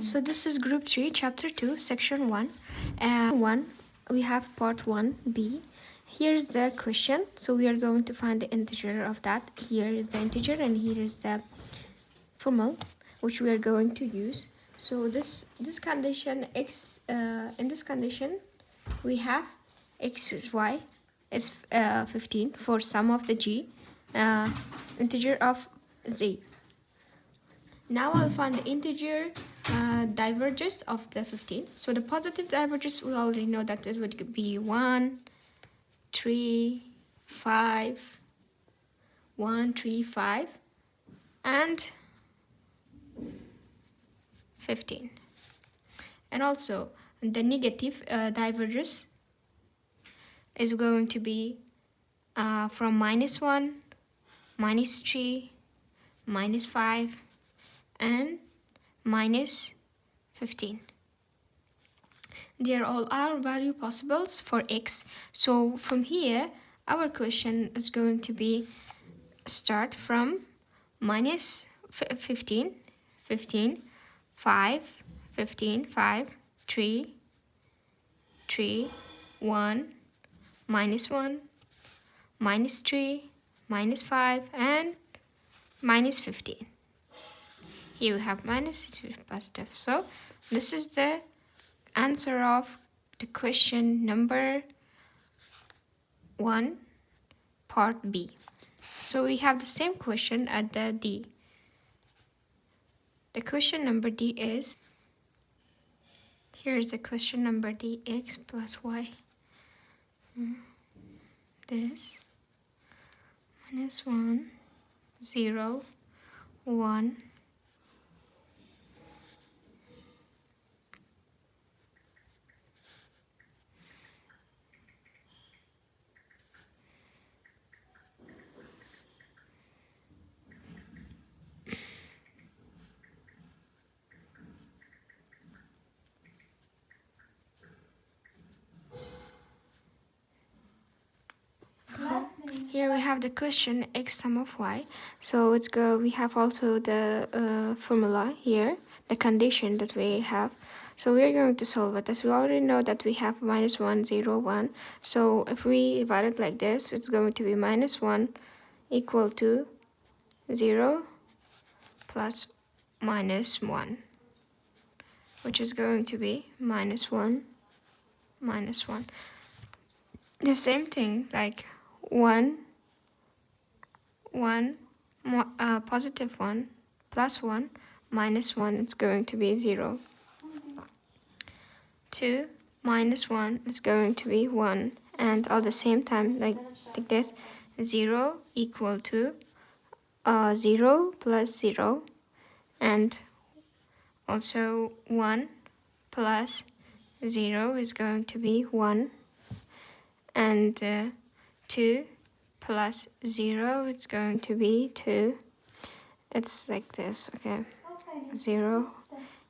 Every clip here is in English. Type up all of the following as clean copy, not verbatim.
So this is group 3, chapter 2, section 1. And 1, we have part 1b. Here's the question. So we are going to find the integer of that. Here is the integer and here is the formal which we are going to use. So this condition x in this condition we have x is y is 15 for sum of the g integer of z. Now I'll find the integer divergence of the 15. So the positive divergence, we already know that it would be 1, 3, 5, 1, 3, 5, and 15. And also the negative divergence is going to be from -1, -3, -5, and -15. They are all our value possibles for x. So from here, our question is going to be start from minus 15, 15, 5, 15, 5, 3, 3, 1, -1, -3, -5, and -15. Here we have minus, it is positive. So this is the answer of the question number 1, part B. So we have the same question at the D. The question number D is, here is the question number D, x plus y. This -1, 0, 1, here we have the question x sum of y. So let's go, we have also the formula here, the condition that we have. So we're going to solve it. As we already know that we have -1, 0, 1. So if we divide it like this, it's going to be -1 equal to 0 plus -1, which is going to be -1, -1. The same thing, like 1, positive 1 plus 1 minus 1, it's going to be 0. 2 minus 1 is going to be 1. And at the same time, like this, 0 equal to 0 plus 0. And also 1 plus 0 is going to be 1. And 2 plus 0, it's going to be 2. It's like this, okay? 0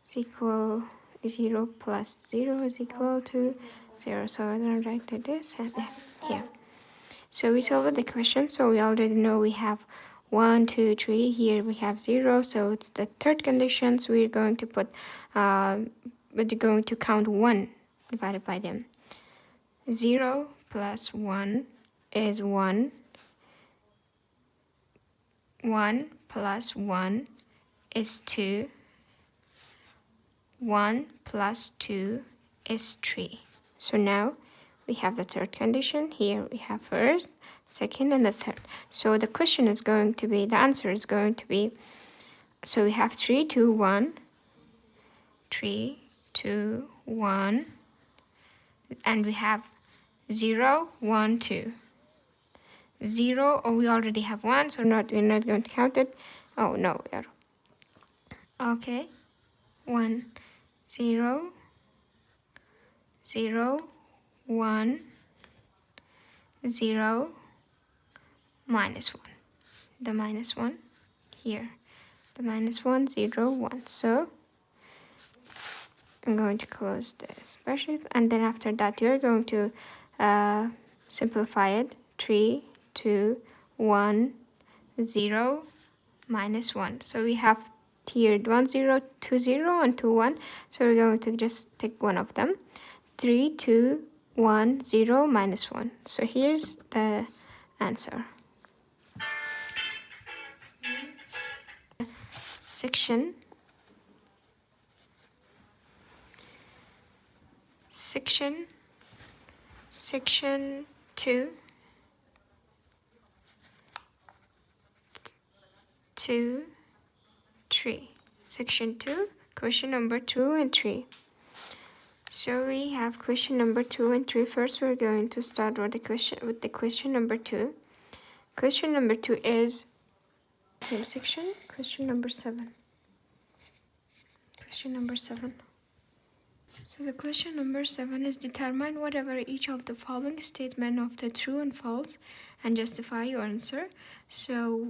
is equal, 0 plus 0 is equal to 0. So I'm going to write like this and here. So we solved the question. So we already know we have 1, 2, 3. Here we have 0. So it's the third condition. So we're going to put, we're going to count 1 divided by them. 0 plus 1 is 1. 1 plus 1 is 2. 1 plus 2 is 3. So now we have the third condition. Here we have first, second, and the third. So the question is going to be, the answer is going to be, so we have 3, 2, 1. 3, 2, 1. And we have 0, 1, 2. 0, oh, we already have 1, so we're not going to count it. Oh, no, we are. Okay. 1, 0, 0, 1, 0, -1. The -1 here. The -1, 0, 1. So I'm going to close this bracket, and then after that you're going to simplify it. 3, 2, 1, 0, -1. So we have here 1 0 2 0 and 2 1, so we're going to just take one of them. 3 2 1 0 minus 1. So here's the answer. Section 2 2 3. Section 2, question number 2 and 3. So we have question number 2 and 3. First, we're going to start with the question number 2. Question number 2 is same section. Question number 7. Question number 7. So the question number 7 is determine whatever each of the following statement of the true and false and justify your answer. So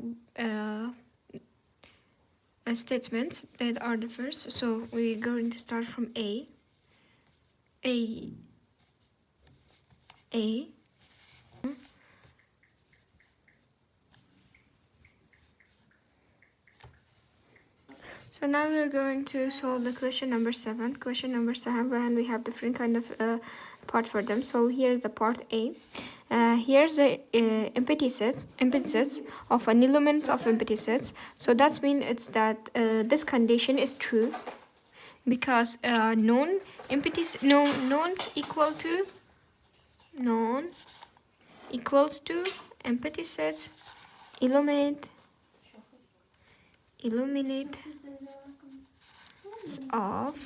statements that are the first. So we're going to start from A. So now we're going to solve the question number 7. Question number 7, and we have different kind of part for them. So here's the part A. Here's the empty sets of an element of empty sets. So that's mean it's that this condition is true because known equal to known equals to empty sets illuminate of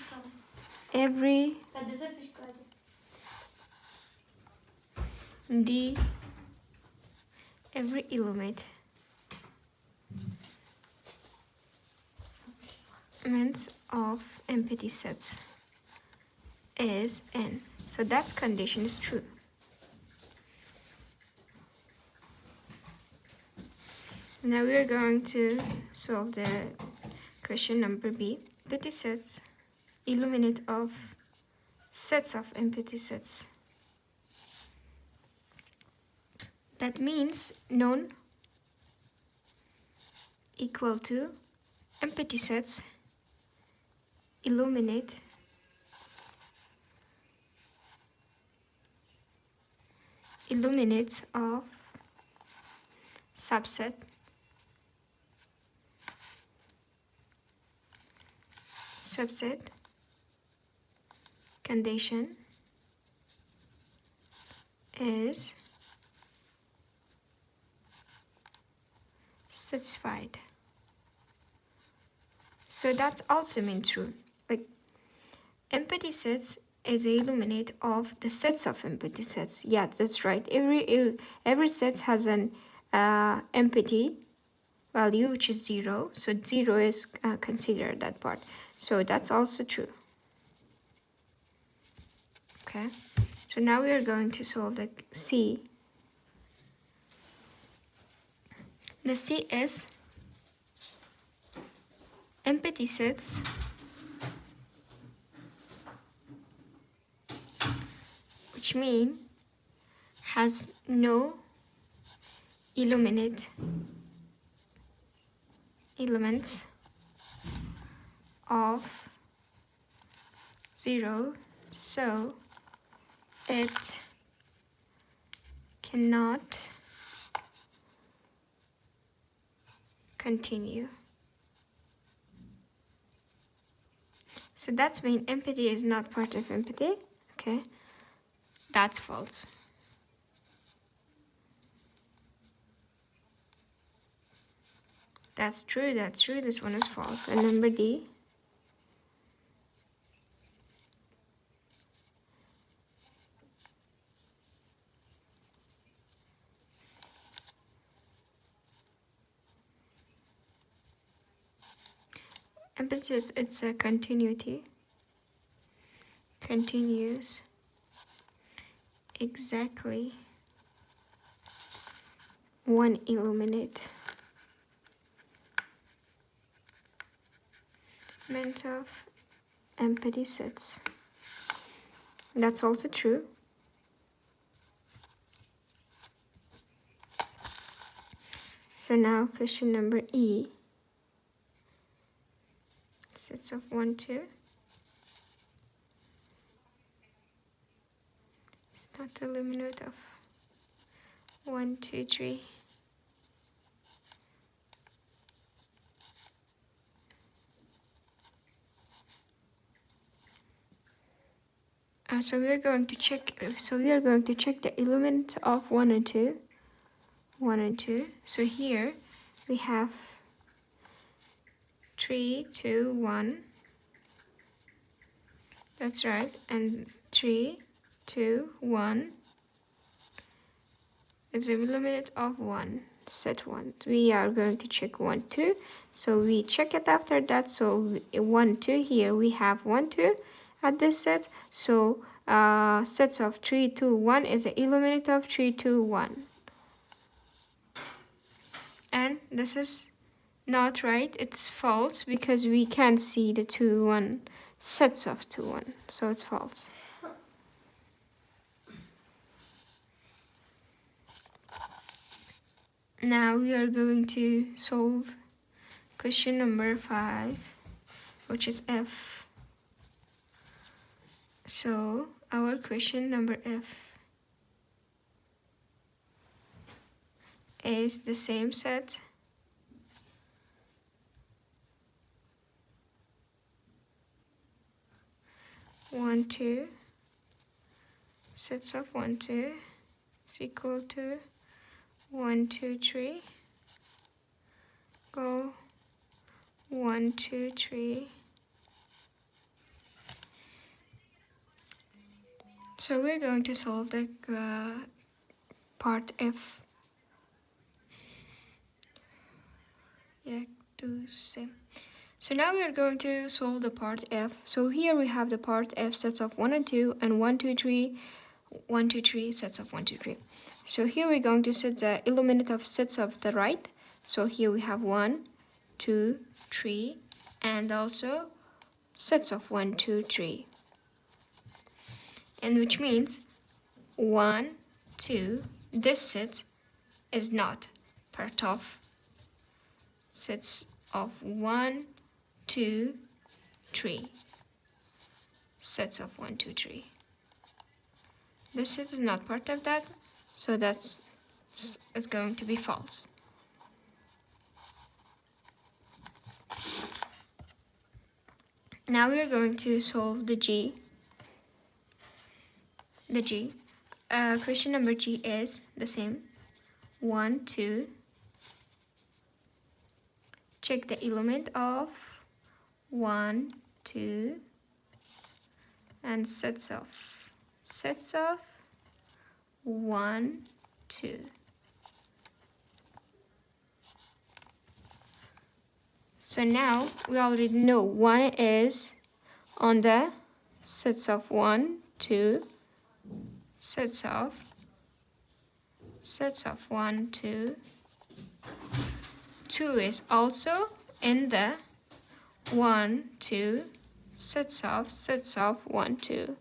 every element of empty sets is n. So that condition is true. Now we are going to solve the question number B. Empty sets illuminate of sets of empty sets. That means known equal to empty sets illuminate of subset condition is satisfied. So that's also mean true. Like empty sets is a illuminate of the sets of empty sets. Yeah, that's right. Every set has an empty value which is 0. So 0 is considered that part. So that's also true. Okay. So now we are going to solve the C. The C is empty sets which mean has no illuminate elements of 0, so it cannot continue. So that's mean empty is not part of empty. Okay, that's false. That's true, this one is false. And number D. Emphasis, it's a continuity. Continues exactly one illuminate of empty sets. That's also true. So now question number E. sets of 1, 2. It's not the eliminate of 1, 2, 3. So we are going to check. So we are going to check the element of 1 and 2. 1 and 2. So here we have 3, 2, 1. That's right. And 3, 2, 1 is the element of 1. Set 1. We are going to check 1, 2. So we check it after that. So 1, 2 here we have 1, 2 at this set. So sets of 3, 2, 1 is the element of 3, 2, 1. And this is not right, it's false because we can't see the 2, 1 sets of 2, 1. So it's false. Now we are going to solve question number 5, which is F. So our question number F is the same set. One, 2 sets of 1, 2 is equal to 1, 2, 3. Go 1, 2, 3. So we're going to solve the part F. Yeah, do same. So now we are going to solve the part F. So here we have the part F sets of 1 and 2 and 1, 2, 3, 1, 2, 3 sets of 1, 2, 3. So here we're going to set the element of sets of the right. So here we have 1, 2, 3 and also sets of 1, 2, 3. And which means 1, 2, this set is not part of sets of 1, 2, 3. Sets of 1, 2, 3. This set is not part of that, so it's going to be false. Now we are going to solve the G. The G. Question number G is the same. 1, 2. Check the element of 1, 2, and sets of 1, 2. So now we already know 1 is on the sets of 1, 2, sets of 1, 2. 2 is also in the 1, 2 sets of 1, 2.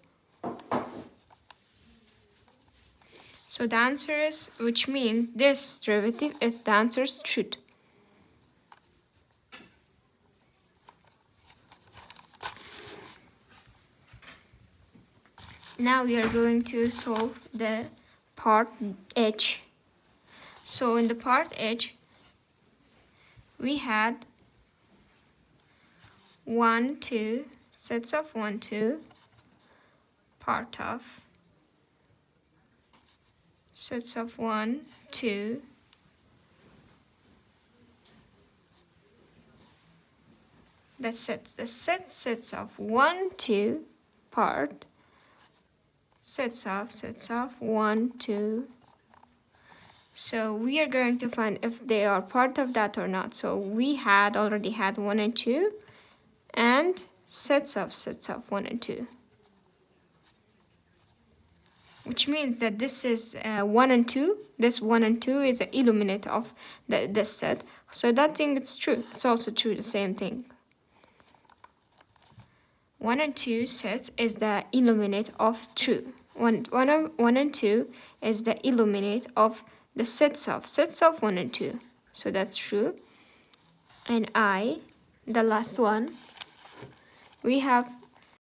So the answer is, which means this derivative is the answer is truth. Now we are going to solve the part H. So in the part H, we had 1, 2 sets of 1, 2 part of sets of 1, 2 the sets of 1, 2 part sets of 1, 2. So we are going to find if they are part of that or not. So we already had 1 and 2 and sets of 1 and 2. Which means that this is 1 and 2. This 1 and 2 is the element of this set. So that thing is true. It's also true, the same thing. 1 and 2 sets is the element of true. 1 and 2 is the element of the sets of 1 and 2. So that's true. And I, the last one, we have